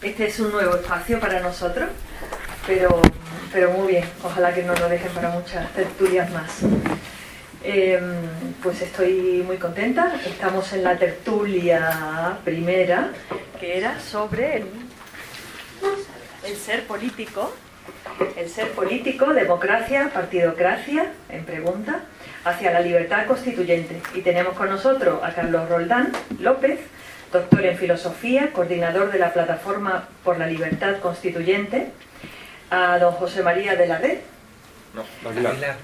Este es un nuevo espacio para nosotros, pero muy bien. Ojalá que no nos dejen para muchas tertulias más. Pues estoy muy contenta. Estamos en la tertulia primera, que era sobre el ser político. El ser político, democracia, partidocracia, en pregunta, hacia la libertad constituyente. Y tenemos con nosotros a Carlos Roldán López, doctor en filosofía, coordinador de la Plataforma por la Libertad Constituyente, a don José María de la Red. No, Aguilar.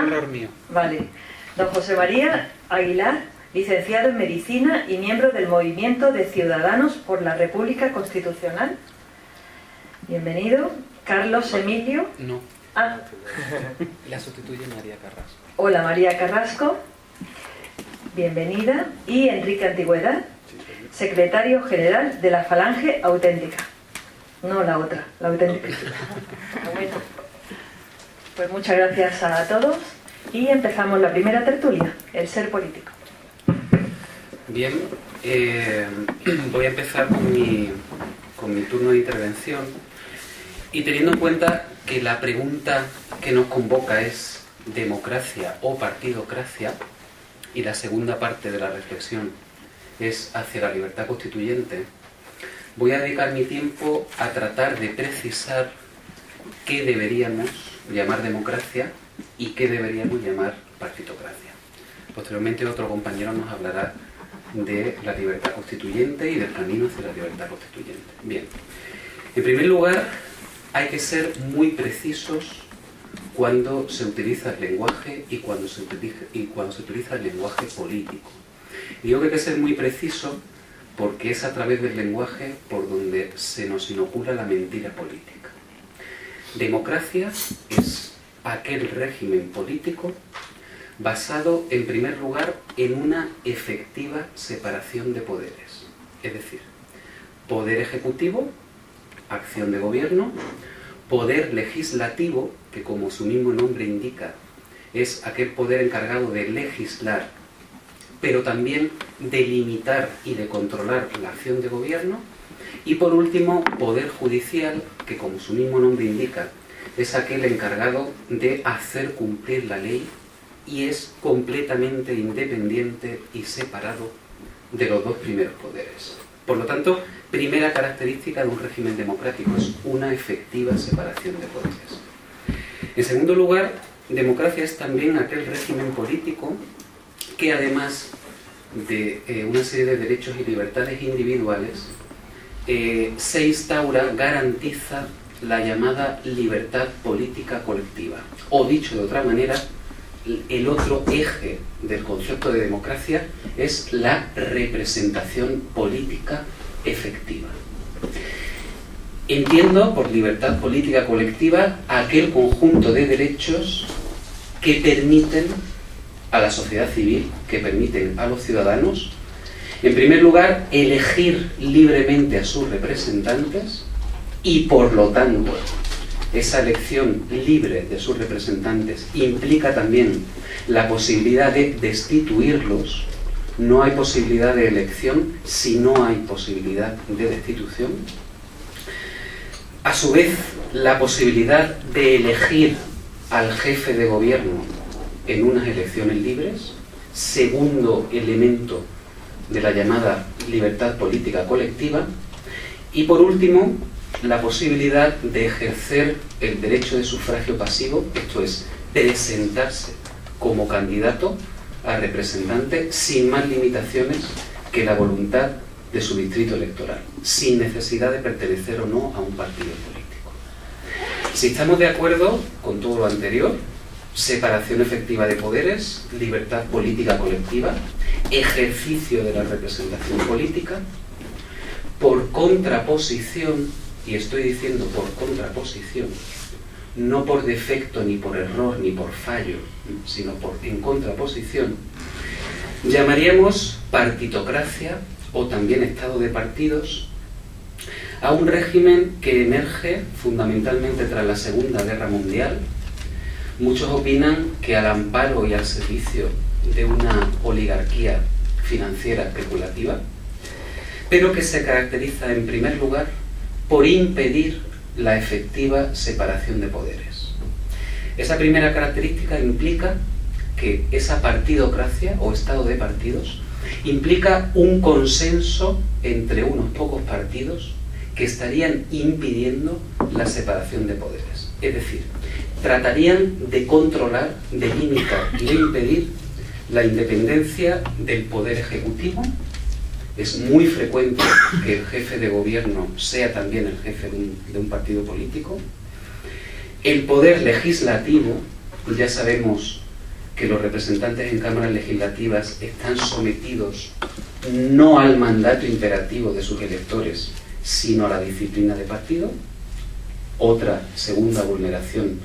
Error mío. Vale. Don José María Aguilar, licenciado en Medicina y miembro del Movimiento de Ciudadanos por la República Constitucional. Bienvenido. Carlos Emilio. No. La sustituye María Carrasco. Hola, María Carrasco. Bienvenida. Y Enrique Antigüedad, secretario general de la Falange Auténtica. No la otra, la auténtica. Bueno, pues muchas gracias a todos y empezamos la primera tertulia, el ser político. Bien, voy a empezar con mi turno de intervención y teniendo en cuenta que la pregunta que nos convoca es democracia o partidocracia y la segunda parte de la reflexión es hacia la libertad constituyente, voy a dedicar mi tiempo a tratar de precisar qué deberíamos llamar democracia y qué deberíamos llamar partidocracia. Posteriormente otro compañero nos hablará de la libertad constituyente y del camino hacia la libertad constituyente. Bien, en primer lugar hay que ser muy precisos cuando se utiliza el lenguaje y cuando se utiliza el lenguaje político. Digo que hay que ser muy preciso porque es a través del lenguaje por donde se nos inocula la mentira política. Democracia es aquel régimen político basado, en primer lugar, en una efectiva separación de poderes. Es decir, poder ejecutivo, acción de gobierno, poder legislativo, que como su mismo nombre indica, es aquel poder encargado de legislar, pero también de limitar y de controlar la acción de gobierno, y por último, poder judicial, que como su mismo nombre indica, es aquel encargado de hacer cumplir la ley y es completamente independiente y separado de los dos primeros poderes. Por lo tanto, primera característica de un régimen democrático es una efectiva separación de poderes. En segundo lugar, democracia es también aquel régimen político que además de una serie de derechos y libertades individuales, se instaura, garantiza la llamada libertad política colectiva. O dicho de otra manera, el otro eje del concepto de democracia es la representación política efectiva. Entiendo por libertad política colectiva aquel conjunto de derechos que permiten a la sociedad civil, que permiten a los ciudadanos, en primer lugar, elegir libremente a sus representantes y, por lo tanto, esa elección libre de sus representantes implica también la posibilidad de destituirlos. No hay posibilidad de elección si no hay posibilidad de destitución. A su vez, la posibilidad de elegir al jefe de gobierno en unas elecciones libres, segundo elemento de la llamada libertad política colectiva, y por último, la posibilidad de ejercer el derecho de sufragio pasivo, esto es, presentarse como candidato a representante sin más limitaciones que la voluntad de su distrito electoral, sin necesidad de pertenecer o no a un partido político. Si estamos de acuerdo con todo lo anterior, separación efectiva de poderes, libertad política colectiva, ejercicio de la representación política, por contraposición, y estoy diciendo por contraposición, no por defecto, ni por error, ni por fallo, sino en contraposición, llamaríamos partitocracia o también estado de partidos a un régimen que emerge fundamentalmente tras la Segunda Guerra Mundial. Muchos opinan que al amparo y al servicio de una oligarquía financiera especulativa, pero que se caracteriza en primer lugar por impedir la efectiva separación de poderes. Esa primera característica implica que esa partidocracia o estado de partidos implica un consenso entre unos pocos partidos que estarían impidiendo la separación de poderes. Es decir, tratarían de controlar, de limitar y de impedir la independencia del poder ejecutivo. Es muy frecuente que el jefe de gobierno sea también el jefe de un partido político. El poder legislativo, ya sabemos que los representantes en cámaras legislativas están sometidos no al mandato imperativo de sus electores, sino a la disciplina de partido. Otra segunda vulneración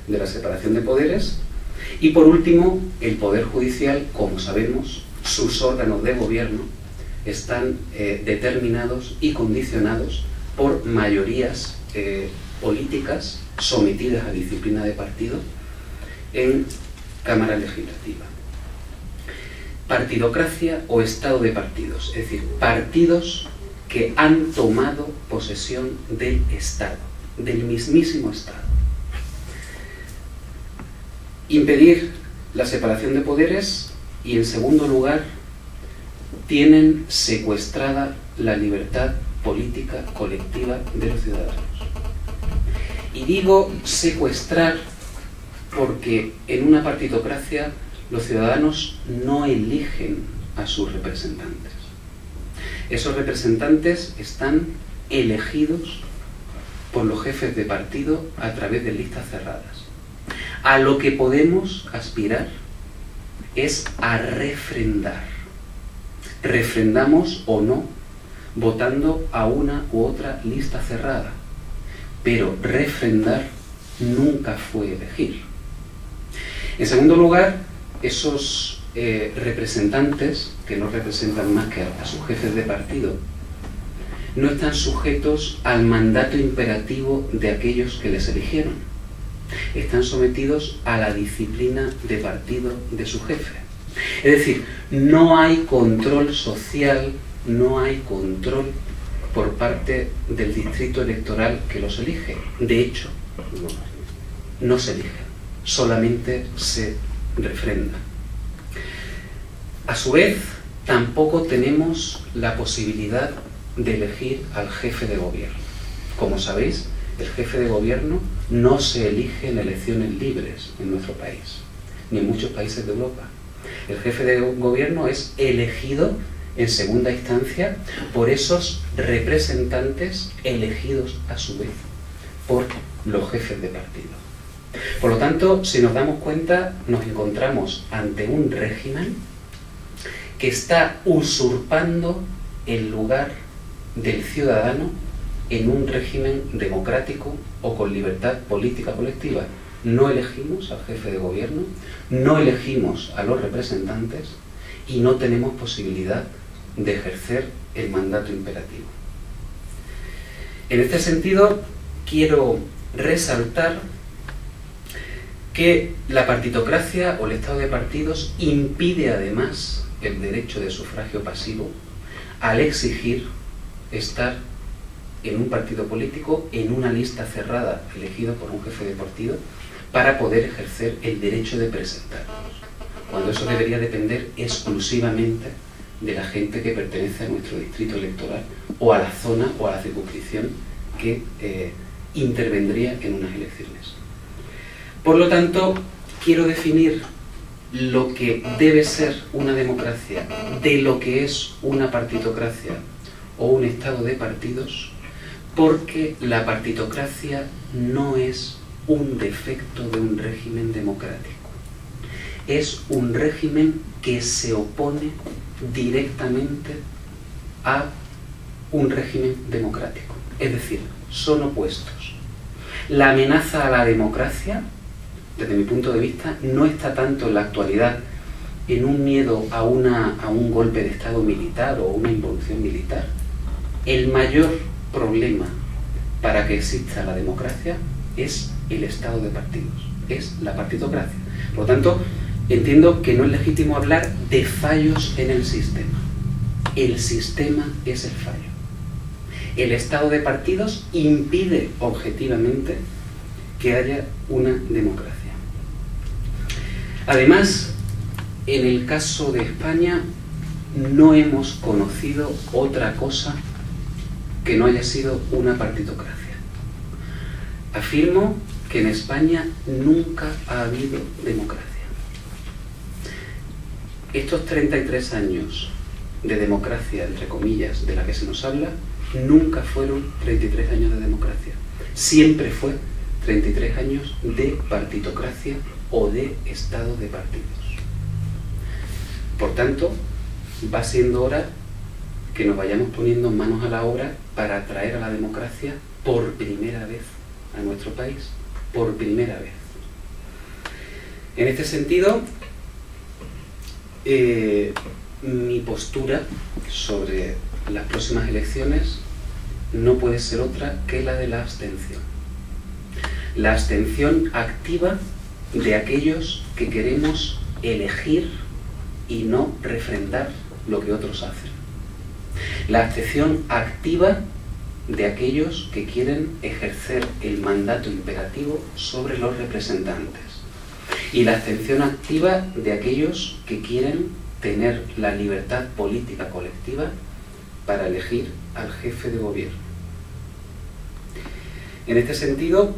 de la separación de poderes. Y por último, el Poder Judicial, como sabemos, sus órganos de gobierno están determinados y condicionados por mayorías políticas sometidas a disciplina de partido en Cámara Legislativa. Partidocracia o estado de partidos, es decir, partidos que han tomado posesión del Estado, del mismísimo Estado. Impedir la separación de poderes y, en segundo lugar, tienen secuestrada la libertad política colectiva de los ciudadanos. Y digo secuestrar porque en una partidocracia los ciudadanos no eligen a sus representantes. Esos representantes están elegidos por los jefes de partido a través de listas cerradas. A lo que podemos aspirar es a refrendar. Refrendamos o no votando a una u otra lista cerrada, pero refrendar nunca fue elegir. En segundo lugar, esos representantes, que no representan más que a sus jefes de partido, no están sujetos al mandato imperativo de aquellos que les eligieron. Están sometidos a la disciplina de partido de su jefe. Es decir, no hay control social, no hay control por parte del distrito electoral que los elige. De hecho, no se elige, solamente se refrenda. A su vez, tampoco tenemos la posibilidad de elegir al jefe de gobierno. Como sabéis, el jefe de gobierno no se elige en elecciones libres en nuestro país, ni en muchos países de Europa. El jefe de gobierno es elegido en segunda instancia por esos representantes elegidos a su vez por los jefes de partido. Por lo tanto, si nos damos cuenta, nos encontramos ante un régimen que está usurpando el lugar del ciudadano en un régimen democrático o con libertad política colectiva. No elegimos al jefe de gobierno, no elegimos a los representantes y no tenemos posibilidad de ejercer el mandato imperativo. En este sentido, quiero resaltar que la partitocracia o el estado de partidos impide además el derecho de sufragio pasivo al exigir estar en un partido político, en una lista cerrada elegido por un jefe de partido, para poder ejercer el derecho de presentarnos, cuando eso debería depender exclusivamente de la gente que pertenece a nuestro distrito electoral o a la zona o a la circunscripción que intervendría en unas elecciones. Por lo tanto, quiero definir lo que debe ser una democracia de lo que es una partitocracia o un estado de partidos, porque la partitocracia no es un defecto de un régimen democrático. Es un régimen que se opone directamente a un régimen democrático. Es decir, son opuestos. La amenaza a la democracia, desde mi punto de vista, no está tanto en la actualidad en un miedo a un golpe de Estado militar o una involución militar. El mayor problema para que exista la democracia es el estado de partidos, es la partitocracia. Por lo tanto, entiendo que no es legítimo hablar de fallos en el sistema. El sistema es el fallo. El estado de partidos impide objetivamente que haya una democracia. Además, en el caso de España, no hemos conocido otra cosa que no haya sido una partitocracia. Afirmo que en España nunca ha habido democracia. Estos 33 años de democracia, entre comillas, de la que se nos habla, nunca fueron 33 años de democracia. Siempre fue 33 años de partitocracia o de estado de partidos. Por tanto, va siendo hora que nos vayamos poniendo manos a la obra para traer a la democracia por primera vez a nuestro país, por primera vez. En este sentido, mi postura sobre las próximas elecciones no puede ser otra que la de la abstención. La abstención activa de aquellos que queremos elegir y no refrendar lo que otros hacen. La abstención activa de aquellos que quieren ejercer el mandato imperativo sobre los representantes. Y la abstención activa de aquellos que quieren tener la libertad política colectiva para elegir al jefe de gobierno. En este sentido,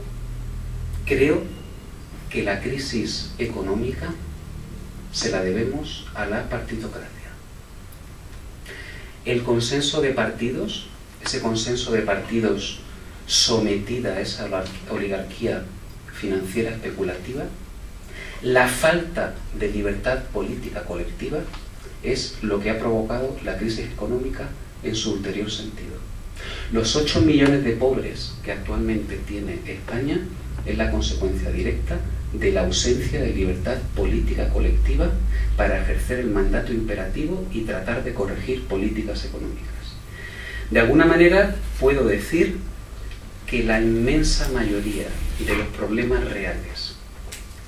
creo que la crisis económica se la debemos a la partitocracia. El consenso de partidos, ese consenso de partidos sometida a esa oligarquía financiera especulativa, la falta de libertad política colectiva es lo que ha provocado la crisis económica en su ulterior sentido. Los 8 millones de pobres que actualmente tiene España es la consecuencia directa de la ausencia de libertad política colectiva para ejercer el mandato imperativo y tratar de corregir políticas económicas. De alguna manera puedo decir que la inmensa mayoría de los problemas reales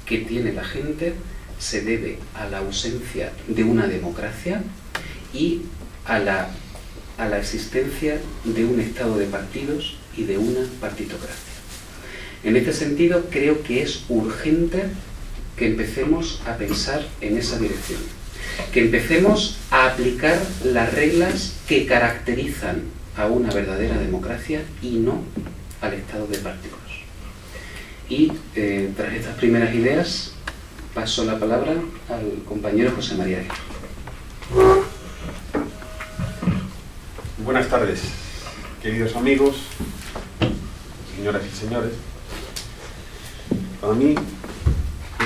que tiene la gente se debe a la ausencia de una democracia y a la existencia de un estado de partidos y de una partitocracia. En este sentido, creo que es urgente que empecemos a pensar en esa dirección, que empecemos a aplicar las reglas que caracterizan a una verdadera democracia y no al estado de partidos. Y tras estas primeras ideas, paso la palabra al compañero José María Aguirre. Buenas tardes, queridos amigos, señoras y señores. Para mí,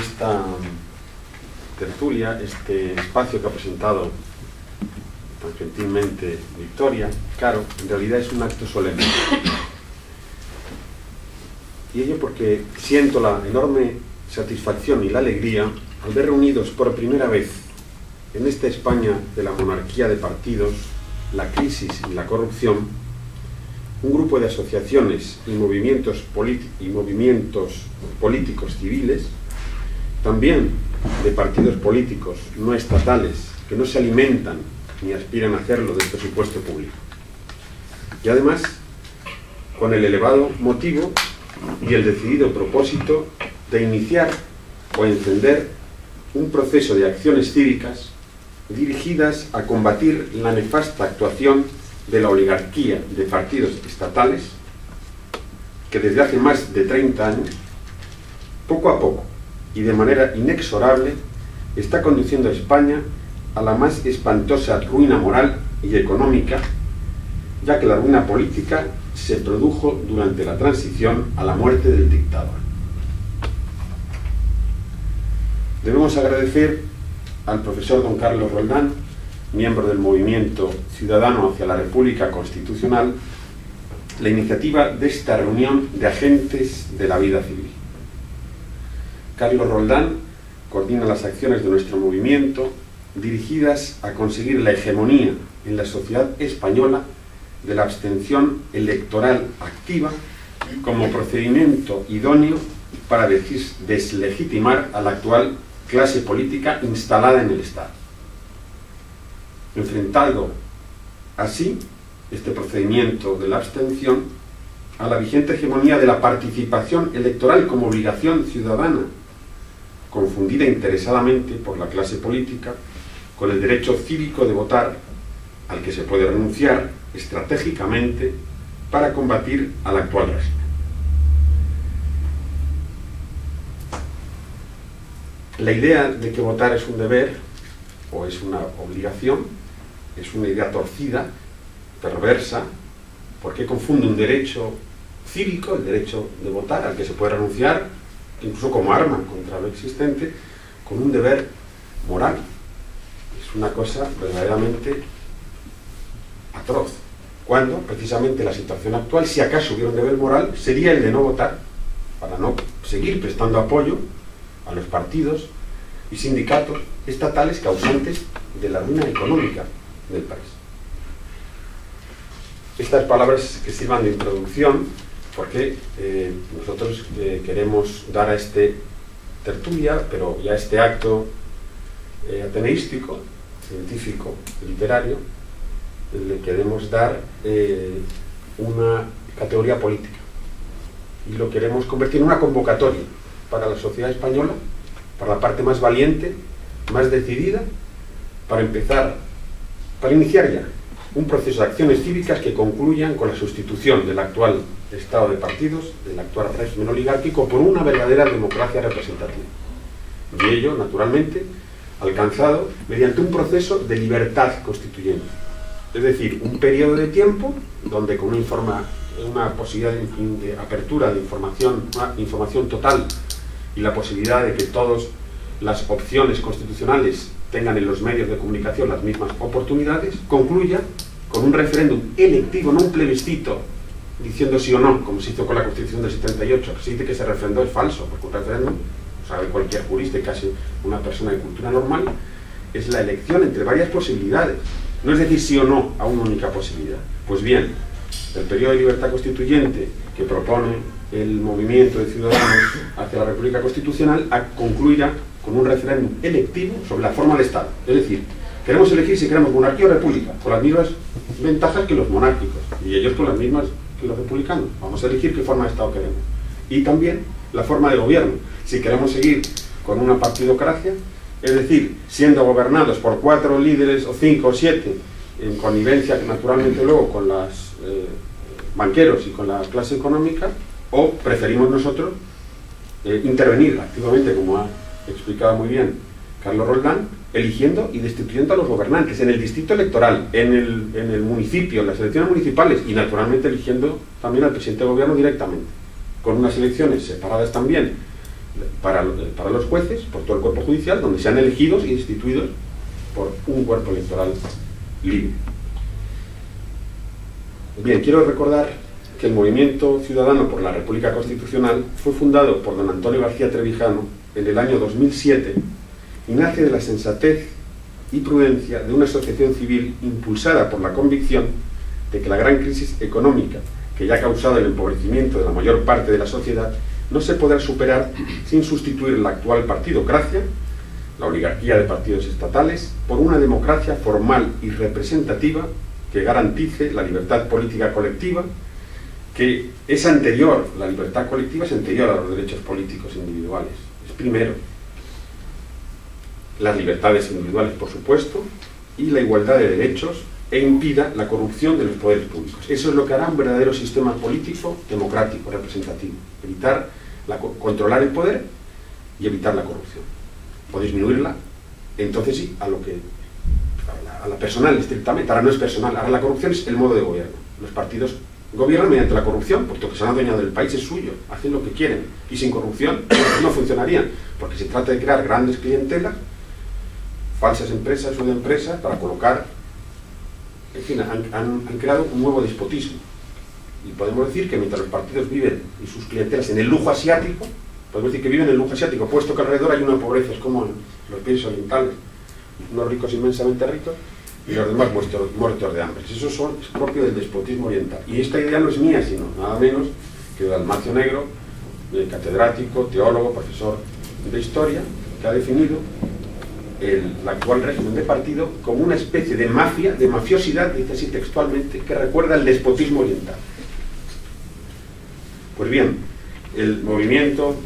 esta tertulia, este espacio que ha presentado tan gentilmente Victoria Caro, en realidad es un acto solemne. Y ello porque siento la enorme satisfacción y la alegría al ver reunidos por primera vez en esta España de la monarquía de partidos, la crisis y la corrupción, un grupo de asociaciones y movimientos políticos civiles, también de partidos políticos no estatales que no se alimentan ni aspiran a hacerlo del presupuesto público. Y además, con el elevado motivo y el decidido propósito de iniciar o encender un proceso de acciones cívicas dirigidas a combatir la nefasta actuación de la oligarquía de partidos estatales que desde hace más de 30 años, poco a poco y de manera inexorable, está conduciendo a España a la más espantosa ruina moral y económica, ya que la ruina política se produjo durante la transición a la muerte del dictador. Debemos agradecer al profesor don Carlos Roldán, miembro del Movimiento Ciudadano hacia la República Constitucional, la iniciativa de esta reunión de agentes de la vida civil. Carlos Roldán coordina las acciones de nuestro movimiento dirigidas a conseguir la hegemonía en la sociedad española de la abstención electoral activa como procedimiento idóneo para deslegitimar a la actual clase política instalada en el Estado. Enfrentado así este procedimiento de la abstención a la vigente hegemonía de la participación electoral como obligación ciudadana, confundida interesadamente por la clase política con el derecho cívico de votar, al que se puede renunciar estratégicamente para combatir al actual régimen. La idea de que votar es un deber o es una obligación es una idea torcida, perversa, porque confunde un derecho cívico, el derecho de votar, al que se puede renunciar, incluso como arma contra lo existente, con un deber moral. Es una cosa verdaderamente atroz, cuando precisamente la situación actual, si acaso hubiera un deber moral, sería el de no votar, para no seguir prestando apoyo a los partidos y sindicatos estatales causantes de la ruina económica del país. Estas palabras que sirvan de introducción, porque nosotros queremos dar a este tertulia, pero ya este acto ateneístico, científico, literario, le queremos dar una categoría política y lo queremos convertir en una convocatoria para la sociedad española, para la parte más valiente, más decidida, para iniciar ya un proceso de acciones cívicas que concluyan con la sustitución del actual estado de partidos, del actual régimen oligárquico, por una verdadera democracia representativa. Y ello, naturalmente, alcanzado mediante un proceso de libertad constituyente. Es decir, un periodo de tiempo donde con una posibilidad de apertura de información, una información total y la posibilidad de que todas las opciones constitucionales tengan en los medios de comunicación las mismas oportunidades, concluya con un referéndum electivo, no un plebiscito diciendo sí o no, como se hizo con la Constitución del 78. Se dice que ese referéndum es falso, porque un referéndum, sabe cualquier jurista y casi una persona de cultura normal, es la elección entre varias posibilidades. No es decir sí o no a una única posibilidad. Pues bien, el periodo de libertad constituyente que propone el movimiento de ciudadanos hacia la República Constitucional concluirá con un referéndum electivo sobre la forma de Estado. Es decir, queremos elegir si queremos monarquía o república, con las mismas ventajas que los monárquicos, y ellos con las mismas que los republicanos. Vamos a elegir qué forma de Estado queremos. Y también la forma de gobierno. Si queremos seguir con una partidocracia, es decir, siendo gobernados por 4 líderes o 5 o 7, en connivencia naturalmente luego con los banqueros y con la clase económica, o preferimos nosotros intervenir activamente, como ha explicado muy bien Carlos Roldán, eligiendo y destituyendo a los gobernantes en el distrito electoral, en el municipio, en las elecciones municipales, y naturalmente eligiendo también al presidente de gobierno directamente, con unas elecciones separadas también para los jueces, por todo el cuerpo judicial, donde sean elegidos y destituidos por un cuerpo electoral libre. Bien, quiero recordar que el Movimiento Ciudadano por la República Constitucional fue fundado por don Antonio García Trevijano en el año 2007 y nace de la sensatez y prudencia de una asociación civil impulsada por la convicción de que la gran crisis económica que ya ha causado el empobrecimiento de la mayor parte de la sociedad no se podrá superar sin sustituir la actual partidocracia, la oligarquía de partidos estatales, por una democracia formal y representativa que garantice la libertad política colectiva, que es anterior, la libertad colectiva es anterior a los derechos políticos individuales. Es primero las libertades individuales, por supuesto, y la igualdad de derechos, e impida la corrupción de los poderes públicos. Eso es lo que hará un verdadero sistema político democrático, representativo. Controlar el poder y evitar la corrupción. O disminuirla, entonces sí, a la personal estrictamente. Ahora no es personal, ahora la corrupción es el modo de gobierno. Los partidos gobiernan mediante la corrupción, puesto que se han adueñado del país, es suyo, hacen lo que quieren. Y sin corrupción no funcionarían, porque se trata de crear grandes clientelas, falsas empresas o de empresas, para colocar. En fin, han creado un nuevo despotismo. Y podemos decir que mientras los partidos viven y sus clientelas en el lujo asiático, podemos decir que viven en el lujo asiático, puesto que alrededor hay una pobreza, es como en los países orientales, unos ricos inmensamente ricos y los demás muertos de hambre. Eso es propio del despotismo oriental. Y esta idea no es mía, sino nada menos que de Dalmacio Negro, catedrático, teólogo, profesor de historia, que ha definido el actual régimen de partido como una especie de mafia, de mafiosidad, dice así textualmente, que recuerda el despotismo oriental. Pues bien, el movimiento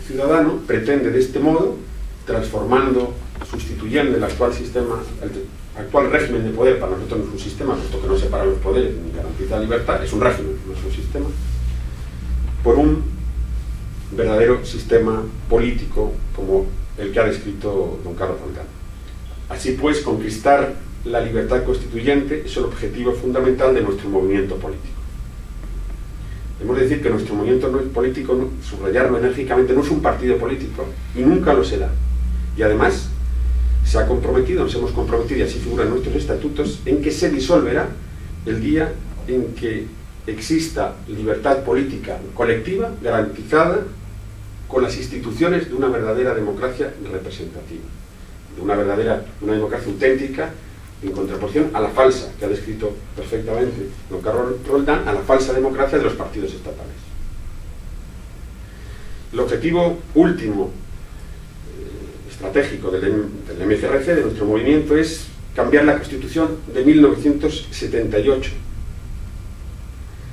ciudadano pretende de este modo, transformando, sustituyendo el actual sistema, el actual régimen de poder, para nosotros no es un sistema, puesto que no separa los poderes ni garantiza la libertad, es un régimen, no es un sistema, por un verdadero sistema político como el que ha descrito don Carlos Fontana. Así pues, conquistar la libertad constituyente es el objetivo fundamental de nuestro movimiento político. Hemos de decir que nuestro movimiento político, subrayarlo enérgicamente, no es un partido político y nunca lo será. Y además se ha comprometido, nos hemos comprometido, y así figura en nuestros estatutos, en que se disolverá el día en que exista libertad política colectiva garantizada con las instituciones de una verdadera democracia representativa, de una democracia auténtica, en contraposición a la falsa, que ha descrito perfectamente don Carlos Roldán, a la falsa democracia de los partidos estatales. El objetivo último estratégico del MCRC, de nuestro movimiento, es cambiar la Constitución de 1978,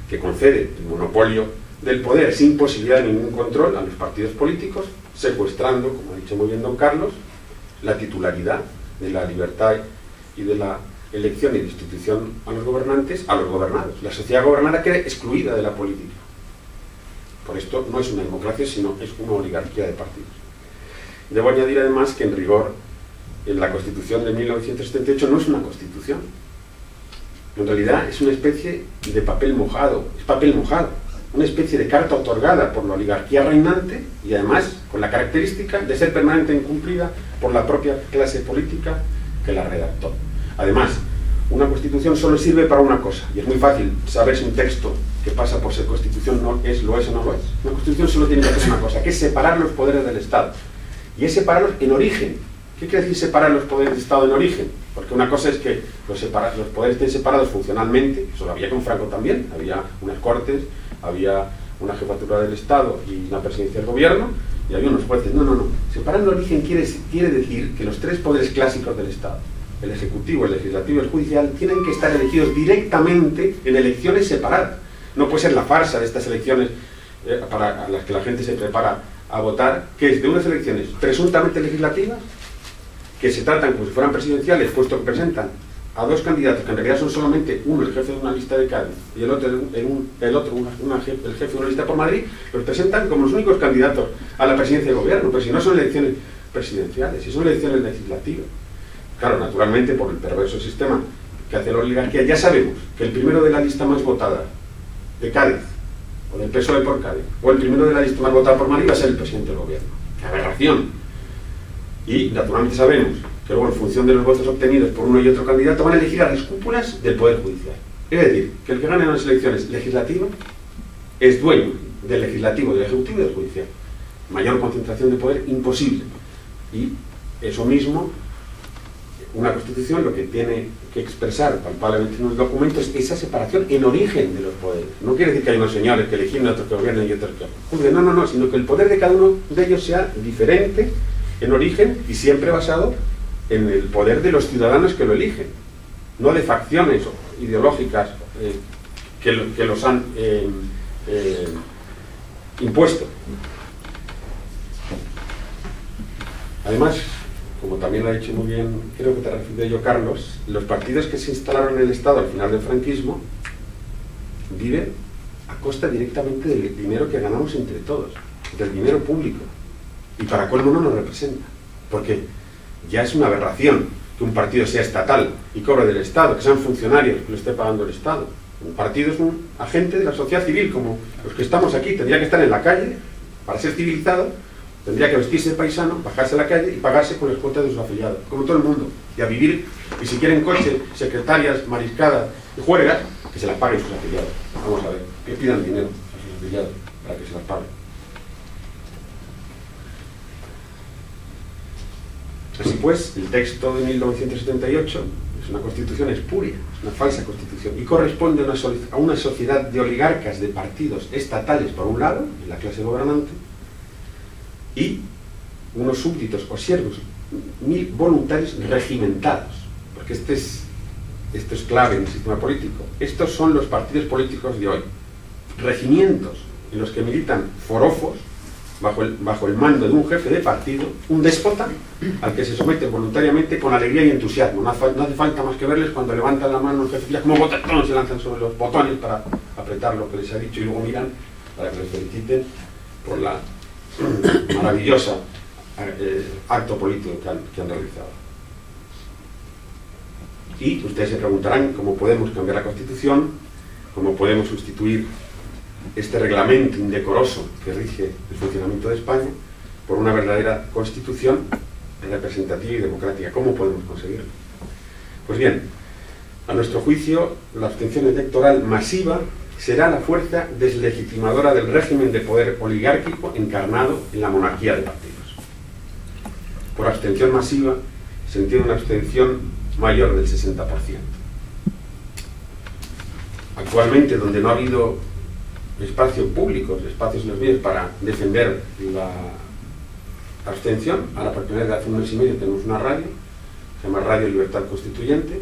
que concede el monopolio del poder sin posibilidad de ningún control a los partidos políticos, secuestrando, como ha dicho muy bien don Carlos, la titularidad de la libertad y de la elección y destitución a los gobernantes, a los gobernados. La sociedad gobernada queda excluida de la política. Por esto no es una democracia, sino es una oligarquía de partidos. Debo añadir además que en rigor en la Constitución de 1978 no es una Constitución. En realidad es una especie de papel mojado, una especie de carta otorgada por la oligarquía reinante y además con la característica de ser permanentemente incumplida por la propia clase política que la redactó. Además, una Constitución solo sirve para una cosa, y es muy fácil saber si un texto que pasa por ser Constitución lo es o no lo es. Una Constitución solo tiene que hacer una cosa, que es separar los poderes del Estado. Y es separarlos en origen. ¿Qué quiere decir separar los poderes del Estado en origen? Porque una cosa es que los poderes estén separados funcionalmente, eso lo había con Franco también, había unas cortes, había una jefatura del Estado y una presidencia del gobierno, y había unos jueces. No. Separar en origen quiere decir que los tres poderes clásicos del Estado, el Ejecutivo, el Legislativo y el Judicial, tienen que estar elegidos directamente en elecciones separadas. No puede ser la farsa de estas elecciones para las que la gente se prepara a votar, que es de unas elecciones presuntamente legislativas, que se tratan como si fueran presidenciales, puesto que presentan a dos candidatos, que en realidad son solamente uno el jefe de una lista de Cádiz y el otro el jefe de una lista por Madrid, los presentan como los únicos candidatos a la presidencia del gobierno, pero si no son elecciones presidenciales, si son elecciones legislativas. Claro, naturalmente, por el perverso sistema que hace la oligarquía, ya sabemos que el primero de la lista más votada de Cádiz, o del PSOE por Cádiz, o el primero de la lista más votada por Madrid va a ser el presidente del gobierno. ¡Qué aberración! Y naturalmente sabemos que luego, en función de los votos obtenidos por uno y otro candidato, van a elegir a las cúpulas del Poder Judicial. Es decir, que el que gane en las elecciones legislativas es dueño del Legislativo, del Ejecutivo y del Judicial. Mayor concentración de poder imposible. Y eso mismo, una Constitución lo que tiene que expresar palpablemente en los documentos es esa separación en origen de los poderes. No quiere decir que hay unos señores que eligen, otros que gobiernan y otros que juzguen. No, sino que el poder de cada uno de ellos sea diferente en origen y siempre basado en el poder de los ciudadanos que lo eligen, no de facciones ideológicas que los han impuesto. Además, como también lo ha dicho muy bien, creo que te refieres a ello, Carlos, los partidos que se instalaron en el Estado al final del franquismo viven a costa directamente del dinero que ganamos entre todos, del dinero público, y para colmo no nos representa, porque ya es una aberración que un partido sea estatal y cobre del Estado, que sean funcionarios que lo esté pagando el Estado. Un partido es un agente de la sociedad civil, como los que estamos aquí. Tendría que estar en la calle para ser civilizado, tendría que vestirse de paisano, bajarse a la calle y pagarse con las cuotas de sus afiliados, como todo el mundo, y a vivir, y si quieren coche, secretarias, mariscadas y juergas, que se las paguen sus afiliados. Vamos a ver, que pidan dinero a sus afiliados para que se las paguen. Así pues, el texto de 1978 es una constitución espuria, es una falsa constitución, y corresponde a una sociedad de oligarcas de partidos estatales por un lado, en la clase gobernante, y unos súbditos o siervos 1000 voluntarios regimentados, porque esto es clave en el sistema político. Estos son los partidos políticos de hoy, regimientos en los que militan forofos bajo el mando de un jefe de partido, un déspota al que se someten voluntariamente con alegría y entusiasmo. No hace falta más que verles cuando levantan la mano el jefe, ya como botones se lanzan sobre los botones para apretar lo que les ha dicho y luego miran para que les feliciten por la maravillosa acto político que han realizado. Y ustedes se preguntarán cómo podemos cambiar la Constitución, cómo podemos sustituir este reglamento indecoroso que rige el funcionamiento de España por una verdadera Constitución representativa y democrática. ¿Cómo podemos conseguirlo? Pues bien, a nuestro juicio, la abstención electoral masiva será la fuerza deslegitimadora del régimen de poder oligárquico encarnado en la monarquía de partidos. Por abstención masiva se entiende una abstención mayor del 60%. Actualmente, donde no ha habido espacios públicos, espacios en los medios para defender la abstención, ahora por primera vez hace un mes y medio tenemos una radio, se llama Radio Libertad Constituyente,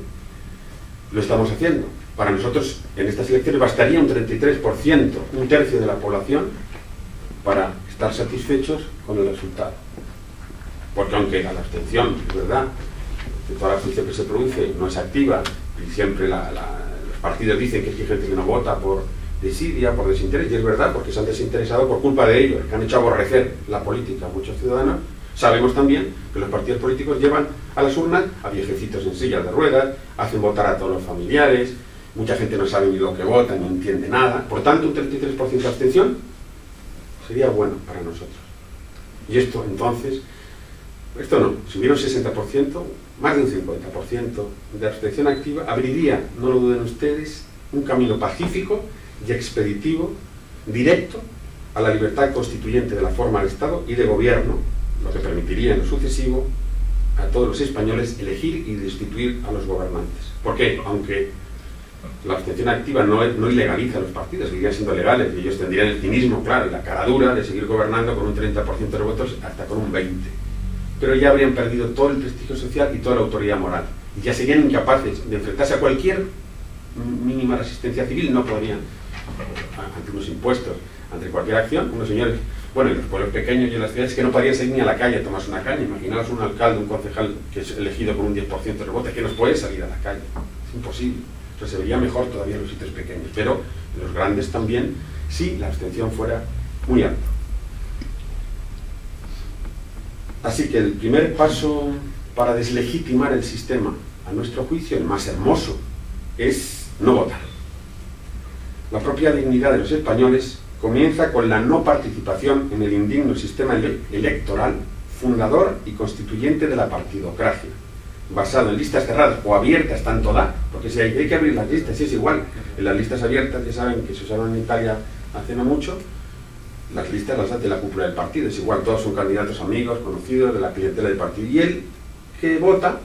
lo estamos haciendo. Para nosotros, en estas elecciones bastaría un 33%, un tercio de la población, para estar satisfechos con el resultado. Porque aunque la abstención, es verdad, que toda la abstención que se produce no es activa, y siempre los partidos dicen que hay gente que no vota por desidia, por desinterés, y es verdad, porque se han desinteresado por culpa de ellos, que han hecho aborrecer la política a muchos ciudadanos. Sabemos también que los partidos políticos llevan a las urnas a viejecitos en sillas de ruedas, hacen votar a todos los familiares, mucha gente no sabe ni lo que vota, ni entiende nada. Por tanto, un 33% de abstención sería bueno para nosotros. Y esto, entonces, esto no, si hubiera un 60%, más de un 50% de abstención activa, abriría, no lo duden ustedes, un camino pacífico y expeditivo, directo, a la libertad constituyente de la forma de Estado y de gobierno, lo que permitiría en lo sucesivo a todos los españoles elegir y destituir a los gobernantes. ¿Por qué? Aunque la abstención activa no ilegaliza a los partidos, seguirían siendo legales, y ellos tendrían el cinismo, claro, y la cara dura de seguir gobernando con un 30% de votos hasta con un 20%. Pero ya habrían perdido todo el prestigio social y toda la autoridad moral. Y ya serían incapaces de enfrentarse a cualquier mínima resistencia civil, no podrían, ante unos impuestos, ante cualquier acción, unos señores, bueno, en los pueblos pequeños y en las ciudades, que no podrían salir ni a la calle a tomarse una caña. Imaginaos un alcalde, un concejal que es elegido con un 10% de votos, que no puede salir a la calle. Es imposible. Entonces se vería mejor todavía en los sitios pequeños, pero en los grandes también, si la abstención fuera muy alta. Así que el primer paso para deslegitimar el sistema, a nuestro juicio, el más hermoso, es no votar. La propia dignidad de los españoles comienza con la no participación en el indigno sistema electoral fundador y constituyente de la partidocracia, basado en listas cerradas o abiertas, tanto da, porque si hay que abrir las listas, si es igual. En las listas abiertas, ya saben que se usaron en Italia hace no mucho, las listas las hace la cúpula del partido, es igual, todos son candidatos amigos, conocidos de la clientela del partido, y él que vota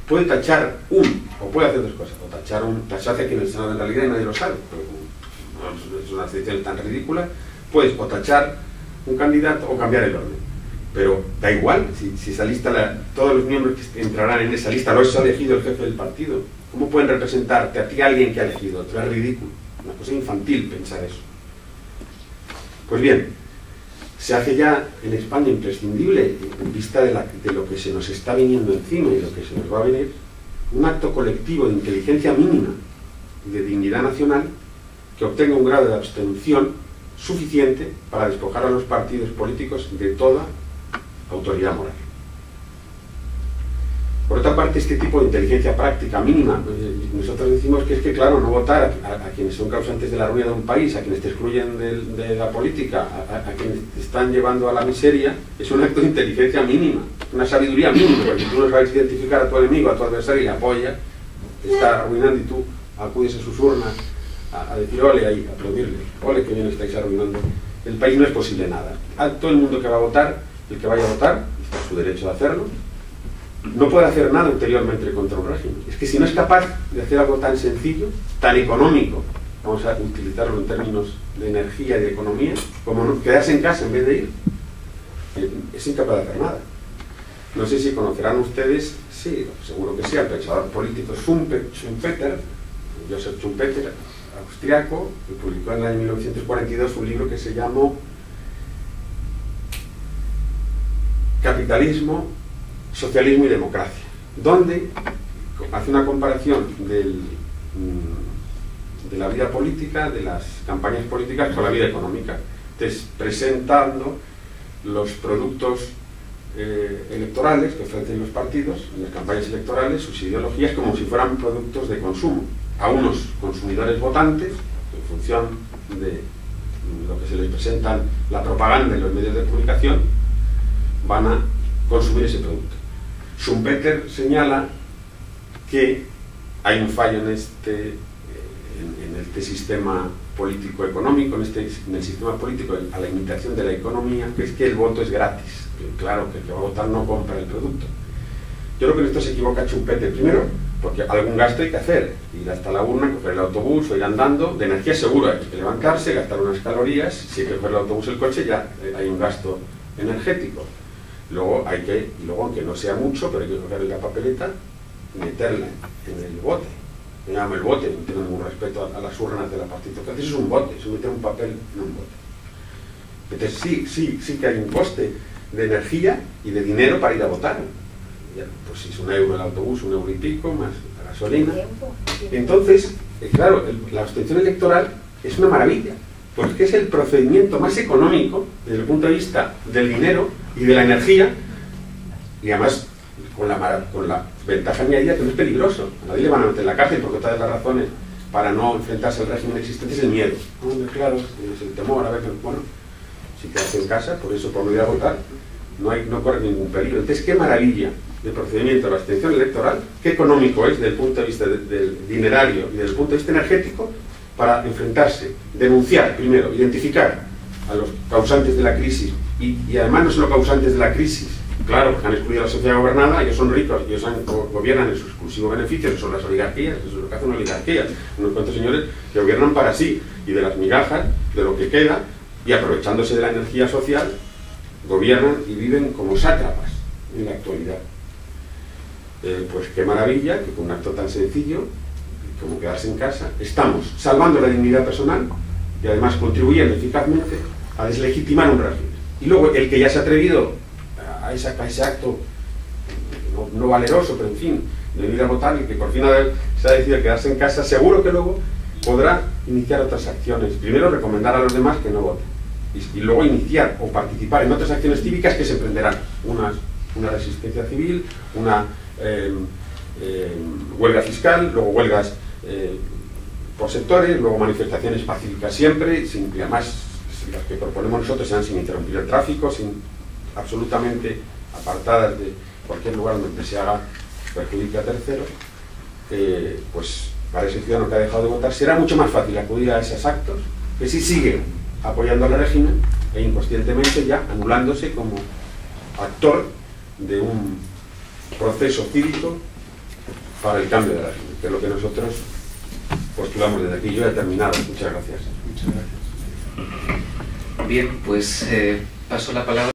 puede tachar o puede hacer dos cosas, o tacharse aquí en el Senado en realidad y nadie lo sabe, pero es una decisión tan ridícula, puedes o tachar un candidato o cambiar el orden. Pero da igual, si esa lista, todos los miembros que entrarán en esa lista los ha elegido el jefe del partido. ¿Cómo pueden representarte a ti alguien que ha elegido otro? Es ridículo, una cosa infantil pensar eso. Pues bien, se hace ya en España imprescindible, en vista de lo que se nos está viniendo encima y lo que se nos va a venir, un acto colectivo de inteligencia mínima y de dignidad nacional que obtenga un grado de abstención suficiente para despojar a los partidos políticos de toda autoridad moral. Por otra parte, este tipo de inteligencia práctica mínima, nosotros decimos que es que, claro, no votar a quienes son causantes de la ruina de un país, a quienes te excluyen de la política, a quienes te están llevando a la miseria, es un acto de inteligencia mínima, una sabiduría mínima, porque tú no sabes identificar a tu enemigo, a tu adversario y le apoya, te está arruinando y tú acudes a sus urnas a decir ole ahí, a aplaudirle, ole que bien estáis arruinando. El país no es posible nada. A todo el mundo que va a votar, el que vaya a votar, está en su derecho de hacerlo, no puede hacer nada ulteriormente contra un régimen. Es que si no es capaz de hacer algo tan sencillo, tan económico, vamos a utilizarlo en términos de energía y de economía, como no, quedarse en casa en vez de ir, es incapaz de hacer nada. No sé si conocerán ustedes, sí, seguro que sí, al pensador político Schumpeter, Joseph Schumpeter, austriaco, que publicó en el año 1942 un libro que se llamó Capitalismo, Socialismo y Democracia, donde hace una comparación de la vida política, de las campañas políticas con la vida económica, presentando los productos electorales que ofrecen los partidos en las campañas electorales, sus ideologías, como si fueran productos de consumo a unos consumidores votantes en función de lo que se les presenta la propaganda en los medios de comunicación, van a consumir ese producto. Schumpeter señala que hay un fallo en este sistema político-económico, en el sistema político a la imitación de la economía, que es que el voto es gratis. Claro, que el que va a votar no compra el producto. Yo creo que en esto se equivoca Schumpeter. Primero, porque algún gasto hay que hacer, ir hasta la urna, coger el autobús o ir andando, de energía segura, hay que levantarse, gastar unas calorías, si hay que coger el autobús o el coche ya hay un gasto energético. Luego, aunque no sea mucho, pero hay que coger la papeleta y meterla en el bote. Me llamo el bote, no tengo ningún respeto a las urnas de la participación. Eso es un bote, se mete un papel en un bote. Entonces sí que hay un coste de energía y de dinero para ir a votar. Ya, pues si es €1 el autobús, €1 y pico, más la gasolina. Entonces, claro, la abstención electoral es una maravilla, porque es el procedimiento más económico desde el punto de vista del dinero y de la energía, y además con la ventaja añadida que no es peligroso. A nadie le van a meter en la cárcel, porque otra de las razones para no enfrentarse al régimen existente es el miedo. Claro, es el temor, a ver, bueno, si te haces en casa, por eso por no ir a votar, no corre ningún peligro. Entonces, qué maravilla de procedimiento de la abstención electoral, qué económico es desde el punto de vista del dinerario y desde el punto de vista energético, para enfrentarse, denunciar primero, identificar a los causantes de la crisis, y además no solo causantes de la crisis, claro, porque han excluido a la sociedad gobernada, ellos son ricos, ellos gobiernan en su exclusivo beneficio, que son las oligarquías, eso es lo que hace una oligarquía, unos cuantos señores que gobiernan para sí, y de las migajas, de lo que queda, y aprovechándose de la energía social, gobiernan y viven como sátrapas en la actualidad. Pues qué maravilla que con un acto tan sencillo como quedarse en casa estamos salvando la dignidad personal y además contribuyendo eficazmente a deslegitimar un régimen. Y luego el que ya se ha atrevido a ese acto no valeroso, pero en fin, de venir a votar, y que por fin se ha decidido quedarse en casa, seguro que luego podrá iniciar otras acciones. Primero recomendar a los demás que no voten, y luego iniciar o participar en otras acciones cívicas que se emprenderán. Una resistencia civil, una huelga fiscal, luego huelgas por sectores, luego manifestaciones pacíficas siempre, y además las que proponemos nosotros sean sin interrumpir el tráfico, absolutamente apartadas de cualquier lugar donde se haga perjudique a terceros. Pues para ese ciudadano que ha dejado de votar será mucho más fácil acudir a esos actos que si sigue apoyando al régimen e inconscientemente ya anulándose como actor de un proceso cívico para el cambio de régimen, que es lo que nosotros postulamos desde aquí. Yo he terminado. Muchas gracias. Muchas gracias. Bien, pues paso la palabra.